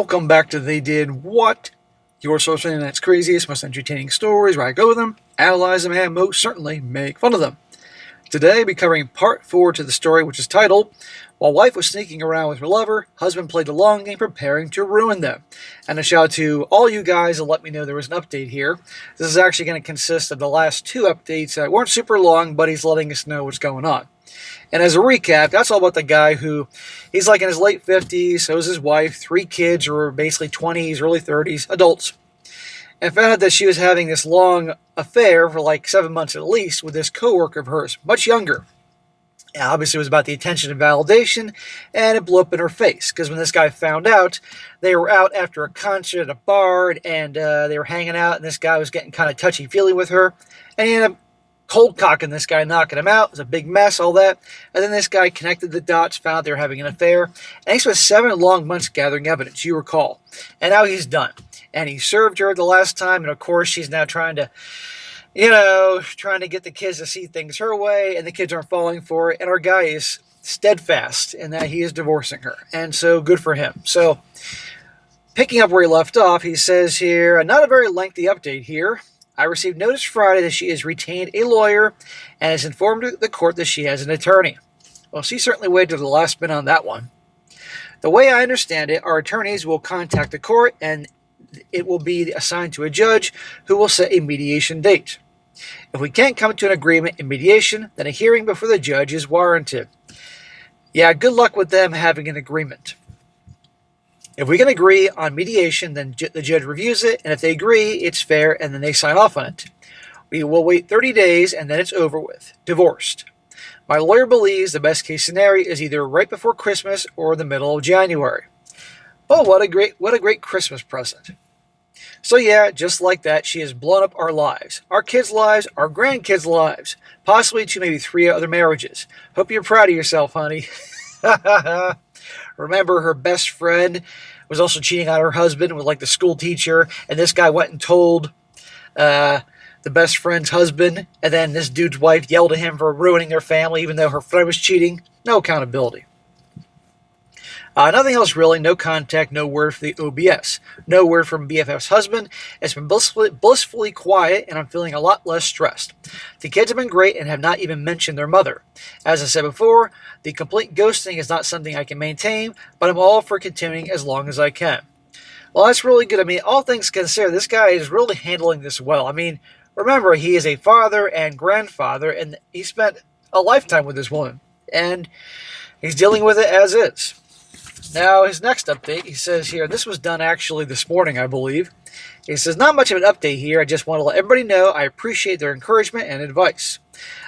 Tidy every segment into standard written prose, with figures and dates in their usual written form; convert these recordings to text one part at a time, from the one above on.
Welcome back to They Did What? Your source for the internet's craziest, most entertaining stories where I go with them, analyze them, and most certainly make fun of them. Today, I'll be covering part 4 to the story, which is titled, While Wife Was Sneaking Around with Her Lover, Husband Played the Long Game Preparing to Ruin Them. And a shout out to all you guys that let me know there was an update here. This is actually going to consist of the last 2 updates that weren't super long, but he's letting us know what's going on. And as a recap, that's all about the guy who, he's like in his late 50s, so is his wife, 3 kids who are basically 20s, early 30s, adults. And found out that she was having this long affair for like 7 months at least with this coworker of hers, much younger. And obviously it was about the attention and validation, and it blew up in her face. Because when this guy found out, they were out after a concert at a bar, and they were hanging out, and this guy was getting kind of touchy-feely with her. And he ended up cold cocking this guy, knocking him out. It was a big mess, all that. And then this guy connected the dots, found out they were having an affair. And he spent 7 long months gathering evidence, you recall. And now he's done. And he served her the last time, and of course she's now trying to get the kids to see things her way, and the kids aren't falling for it. And our guy is steadfast in that he is divorcing her. And so good for him. So picking up where he left off, he says here, not a very lengthy update here. I received notice Friday that she has retained a lawyer and has informed the court that she has an attorney. Well, she certainly waited to the last minute on that one. The way I understand it, our attorneys will contact the court and it will be assigned to a judge who will set a mediation date. If we can't come to an agreement in mediation, then a hearing before the judge is warranted. Yeah, good luck with them having an agreement. If we can agree on mediation, then the judge reviews it, and if they agree, it's fair, and then they sign off on it. We will wait 30 days, and then it's over with. Divorced. My lawyer believes the best case scenario is either right before Christmas or the middle of January. Oh, what a great Christmas present. So yeah, just like that, she has blown up our lives. Our kids' lives, our grandkids' lives. Possibly 2, maybe 3 other marriages. Hope you're proud of yourself, honey. Remember, her best friend was also cheating on her husband with like the school teacher, and this guy went and told the best friend's husband, and then this dude's wife yelled at him for ruining their family even though her friend was cheating. No accountability. Nothing else really, no contact, no word for the OBS. No word from BFF's husband. It's been blissfully quiet, and I'm feeling a lot less stressed. The kids have been great and have not even mentioned their mother. As I said before, the complete ghosting is not something I can maintain, but I'm all for continuing as long as I can. Well, that's really good. I mean, all things considered, this guy is really handling this well. I mean, remember, he is a father and grandfather, and he spent a lifetime with this woman, and he's dealing with it as is. Now, his next update, he says here, this was done actually this morning, I believe. He says, not much of an update here. I just want to let everybody know I appreciate their encouragement and advice.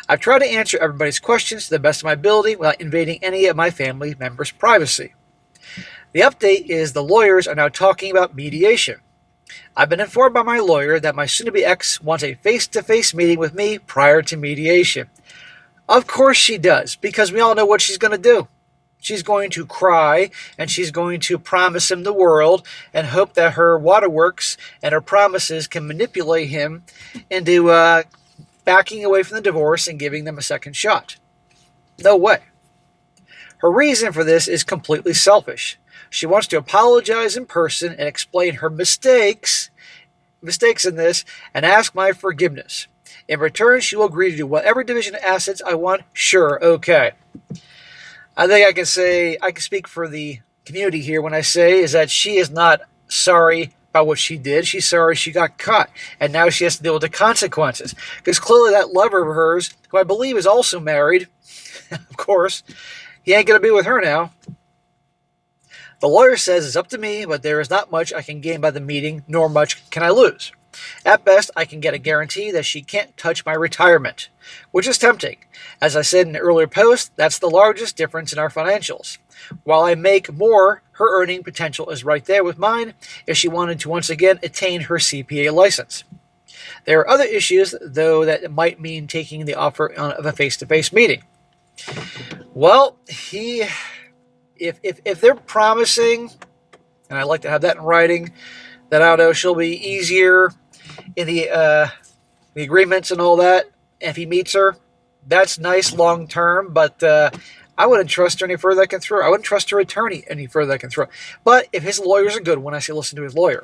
I've tried to answer everybody's questions to the best of my ability without invading any of my family members' privacy. The update is the lawyers are now talking about mediation. I've been informed by my lawyer that my soon-to-be ex wants a face-to-face meeting with me prior to mediation. Of course she does, because we all know what she's going to do. She's going to cry, and she's going to promise him the world and hope that her waterworks and her promises can manipulate him into backing away from the divorce and giving them a second shot. No way. Her reason for this is completely selfish. She wants to apologize in person and explain her mistakes in this and ask my forgiveness. In return, she will agree to do whatever division of assets I want. Sure, okay. I think I can speak for the community here when I say is that she is not sorry about what she did. She's sorry she got caught, and now she has to deal with the consequences. Because clearly that lover of hers, who I believe is also married, of course, he ain't going to be with her now. The lawyer says it's up to me, but there is not much I can gain by the meeting, nor much can I lose. At best, I can get a guarantee that she can't touch my retirement, which is tempting. As I said in an earlier post, that's the largest difference in our financials. While I make more, her earning potential is right there with mine if she wanted to once again attain her CPA license. There are other issues, though, that might mean taking the offer of a face-to-face meeting. Well, if they're promising, and I'd like to have that in writing, that I don't know, she'll be easier in the agreements and all that. If he meets her, that's nice long term, but I wouldn't trust her any further I can throw. I wouldn't trust her attorney any further I can throw. But if his lawyer's a good one, I should listen to his lawyer.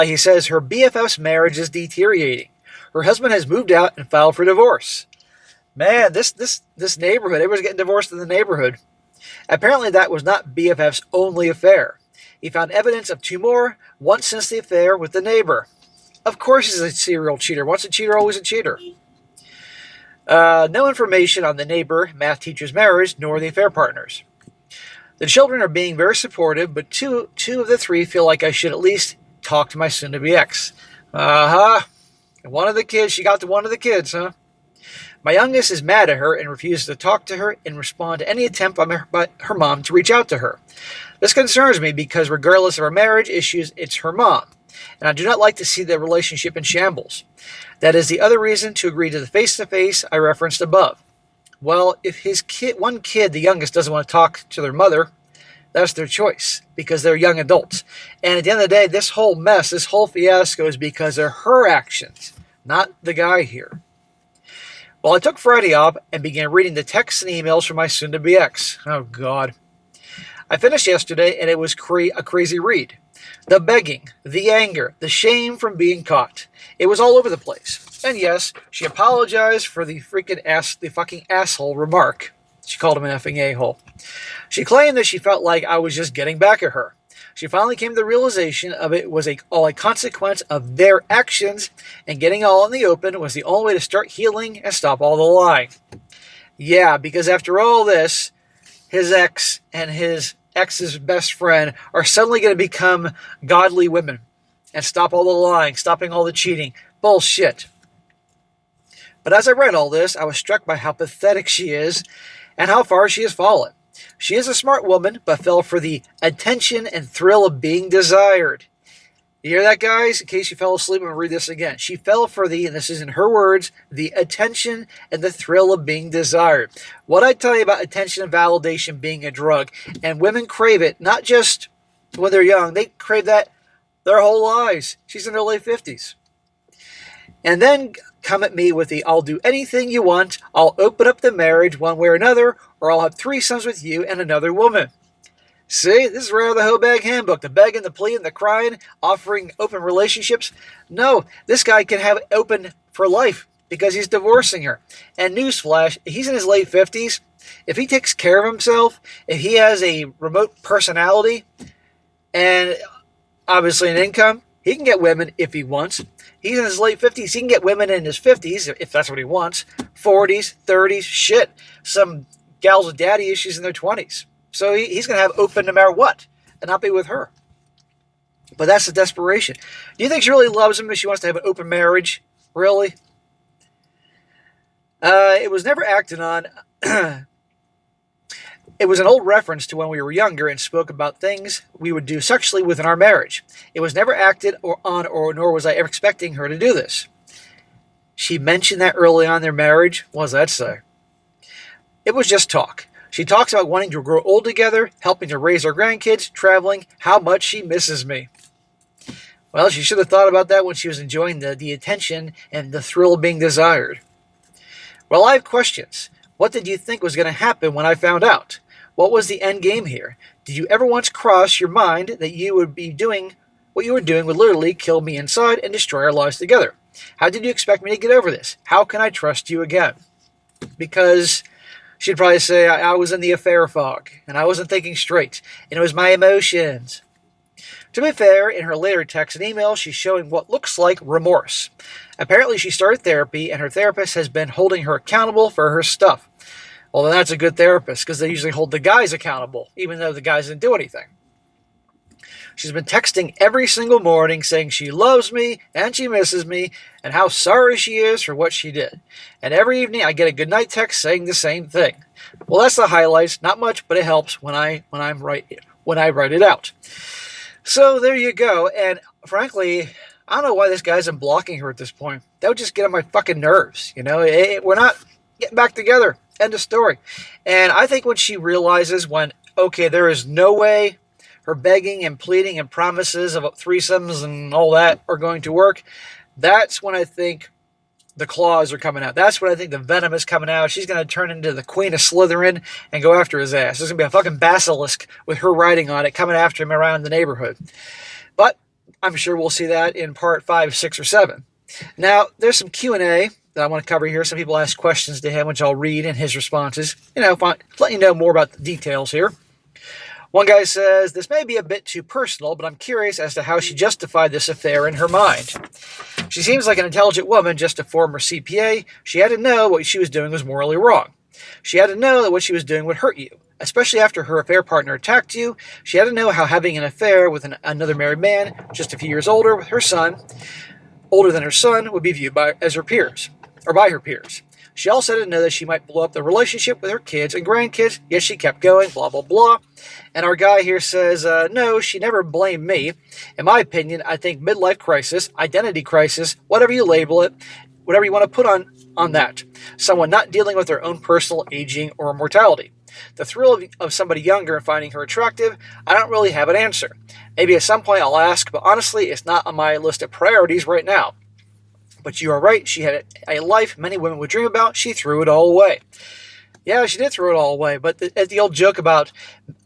He says her BFF's marriage is deteriorating. Her husband has moved out and filed for divorce. Man, this neighborhood, everyone's getting divorced in the neighborhood. Apparently that was not BFF's only affair. He found evidence of 2 more, once since the affair with the neighbor. Of course he's a serial cheater. Once a cheater, always a cheater. No information on the neighbor, math teacher's marriage, nor the affair partners. The children are being very supportive, but two of the 3 feel like I should at least talk to my soon-to-be ex. One of the kids, she got to one of the kids, huh? My youngest is mad at her and refuses to talk to her and respond to any attempt by her mom to reach out to her. This concerns me because regardless of our marriage issues, it's her mom, and I do not like to see the relationship in shambles. That is the other reason to agree to the face-to-face I referenced above. Well, if one kid, the youngest, doesn't want to talk to their mother, that's their choice, because they're young adults. And at the end of the day, this whole mess, this whole fiasco is because of her actions, not the guy here. Well, I took Friday off and began reading the texts and emails from my soon-to-be ex. Oh, God. I finished yesterday, and it was a crazy read. The begging, the anger, the shame from being caught. It was all over the place. And yes, she apologized for the fucking asshole remark. She called him an effing a-hole. She claimed that she felt like I was just getting back at her. She finally came to the realization of it was all a consequence of their actions, and getting all in the open was the only way to start healing and stop all the lying. Yeah, because after all this, his ex and his ex's best friend are suddenly going to become godly women and stop all the lying, stopping all the cheating. Bullshit. But as I read all this, I was struck by how pathetic she is and how far she has fallen. She is a smart woman, but fell for the attention and thrill of being desired. You hear that, guys? In case you fell asleep, I'm going to read this again. She fell for and this is in her words, the attention and the thrill of being desired. What I tell you about attention and validation being a drug, and women crave it, not just when they're young. They crave that their whole lives. She's in her late 50s. And then come at me with the I'll do anything you want, I'll open up the marriage one way or another, or I'll have threesomes with you and another woman. See, this is right out of the hoe bag handbook. The begging, the pleading, the crying, offering open relationships. No, this guy can have it open for life because he's divorcing her. And newsflash, he's in his late 50s. If he takes care of himself, if he has a remote personality and obviously an income, he can get women if he wants. He's in his late 50s. He can get women in his 50s, if that's what he wants. 40s, 30s, shit. Some gals with daddy issues in their 20s. So he's going to have open no matter what, and not be with her. But that's the desperation. Do you think she really loves him if she wants to have an open marriage? Really? It was never acted on. It was an old reference to when we were younger and spoke about things we would do sexually within our marriage. It was never acted nor was I ever expecting her to do this. She mentioned that early on in their marriage. What does that say? It was just talk. She talks about wanting to grow old together, helping to raise our grandkids, traveling, how much she misses me. Well, she should have thought about that when she was enjoying the attention and the thrill of being desired. Well, I have questions. What did you think was going to happen when I found out? What was the end game here? Did you ever once cross your mind that you would be doing what you were doing would literally kill me inside and destroy our lives together? How did you expect me to get over this? How can I trust you again? Because she'd probably say, I was in the affair fog, and I wasn't thinking straight, and it was my emotions. To be fair, in her later text and email, she's showing what looks like remorse. Apparently, she started therapy, and her therapist has been holding her accountable for her stuff. Well, then that's a good therapist, because they usually hold the guys accountable, even though the guys didn't do anything. She's been texting every single morning saying she loves me and she misses me and how sorry she is for what she did. And every evening I get a goodnight text saying the same thing. Well, that's the highlights. Not much, but it helps when I write it out. So there you go. And frankly, I don't know why this guy isn't blocking her at this point. That would just get on my fucking nerves. You know, we're not getting back together. End of story. And I think when she realizes okay, there is no way her begging and pleading and promises about threesomes and all that are going to work, that's when I think the claws are coming out. That's what I think the venom is coming out. She's going to turn into the Queen of Slytherin and go after his ass. There's going to be a fucking basilisk with her riding on it coming after him around the neighborhood. But I'm sure we'll see that in part 5, 6, or 7. Now, there's some Q&A that I want to cover here. Some people ask questions to him, which I'll read in his responses. Let you know more about the details here. One guy says, this may be a bit too personal, but I'm curious as to how she justified this affair in her mind. She seems like an intelligent woman, just a former CPA. She had to know what she was doing was morally wrong. She had to know that what she was doing would hurt you, especially after her affair partner attacked you. She had to know how having an affair with another married man, just a few years older with her son, older than her son, would be viewed by her peers. She also had to know that she might blow up the relationship with her kids and grandkids. Yes, she kept going, blah, blah, blah. And our guy here says, no, she never blamed me. In my opinion, I think midlife crisis, identity crisis, whatever you label it, whatever you want to put on that. Someone not dealing with their own personal aging or mortality. The thrill of somebody younger and finding her attractive, I don't really have an answer. Maybe at some point I'll ask, but honestly, it's not on my list of priorities right now. But you are right, she had a life many women would dream about. She threw it all away. Yeah, she did throw it all away. But the old joke about,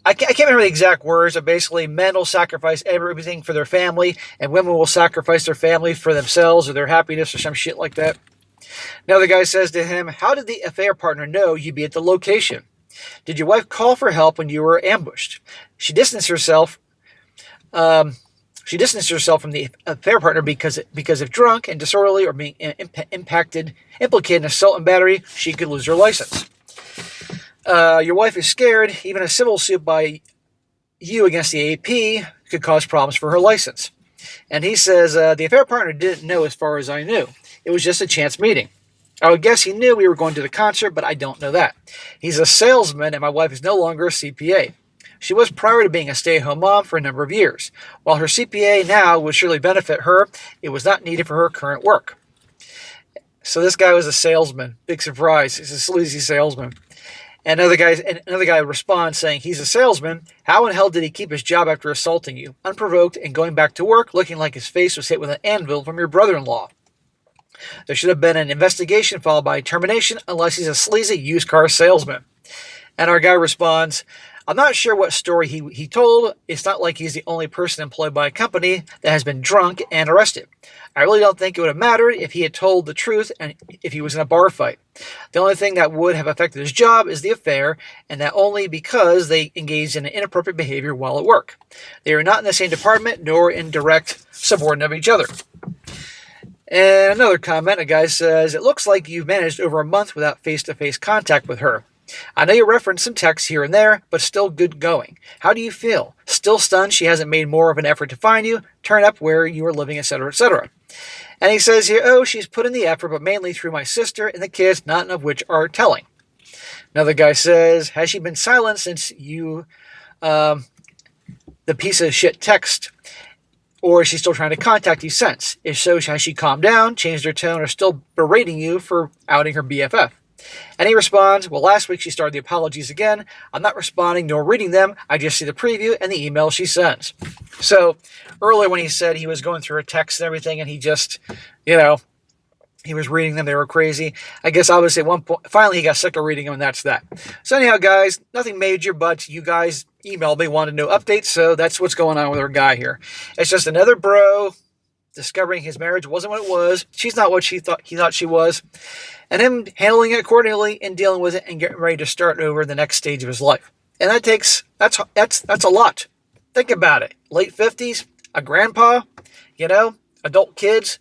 I can't remember the exact words, but basically men will sacrifice everything for their family, and women will sacrifice their family for themselves or their happiness or some shit like that. Another guy says to him, how did the affair partner know you'd be at the location? Did your wife call for help when you were ambushed? She distanced herself from the affair partner because if drunk and disorderly or being implicated in assault and battery, she could lose her license. Your wife is scared. Even a civil suit by you against the AP could cause problems for her license. And he says, the affair partner didn't know as far as I knew. It was just a chance meeting. I would guess he knew we were going to the concert, but I don't know that. He's a salesman, and my wife is no longer a CPA. She was prior to being a stay-at-home mom for a number of years. While her CPA now would surely benefit her, it was not needed for her current work. So this guy was a salesman. Big surprise. He's a sleazy salesman. And another guy responds saying, he's a salesman. How in hell did he keep his job after assaulting you, unprovoked, and going back to work looking like his face was hit with an anvil from your brother-in-law? There should have been an investigation followed by termination unless he's a sleazy used car salesman. And our guy responds, I'm not sure what story he told. It's not like he's the only person employed by a company that has been drunk and arrested. I really don't think it would have mattered if he had told the truth and if he was in a bar fight. The only thing that would have affected his job is the affair, and that only because they engaged in inappropriate behavior while at work. They are not in the same department nor in direct subordinate of each other. And another comment, a guy says, it looks like you've managed over a month without face-to-face contact with her. I know you referenced some texts here and there, but still good going. How do you feel? Still stunned she hasn't made more of an effort to find you, turn up where you are living, etc., etc. And he says here, she's put in the effort, but mainly through my sister and the kids, none of which are telling. Another guy says, has she been silent since you, the piece of shit text? Or is she still trying to contact you since? If so, has she calmed down, changed her tone, or still berating you for outing her BFF? And he responds, well, last week she started the apologies again. I'm not responding nor reading them. I just see the preview and the email she sends. So earlier when he said he was going through her texts and everything and he just, he was reading them, they were crazy. I guess obviously at one point, finally he got sick of reading them and that's that. So anyhow, guys, nothing major, but you guys emailed me, wanted no updates. So that's what's going on with our guy here. It's just another bro discovering his marriage wasn't what it was. She's not what he thought she was. And him handling it accordingly and dealing with it and getting ready to start over the next stage of his life. And that's a lot. Think about it. Late 50s, a grandpa, adult kids,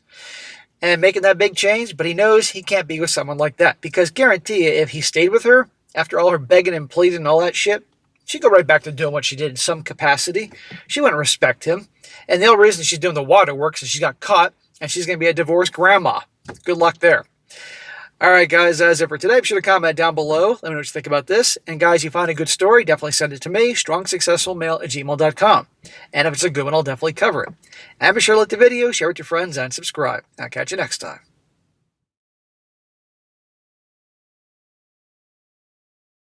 and making that big change. But he knows he can't be with someone like that. Because guarantee you, if he stayed with her, after all her begging and pleading and all that shit, she'd go right back to doing what she did in some capacity. She wouldn't respect him. And the only reason she's doing the waterworks is she got caught and she's going to be a divorced grandma. Good luck there. All right, guys, that's it for today. Be sure to comment down below. Let me know what you think about this. And, guys, you find a good story, definitely send it to me, strongsuccessfulmale@gmail.com. And if it's a good one, I'll definitely cover it. And be sure to like the video, share it with your friends, and subscribe. I'll catch you next time.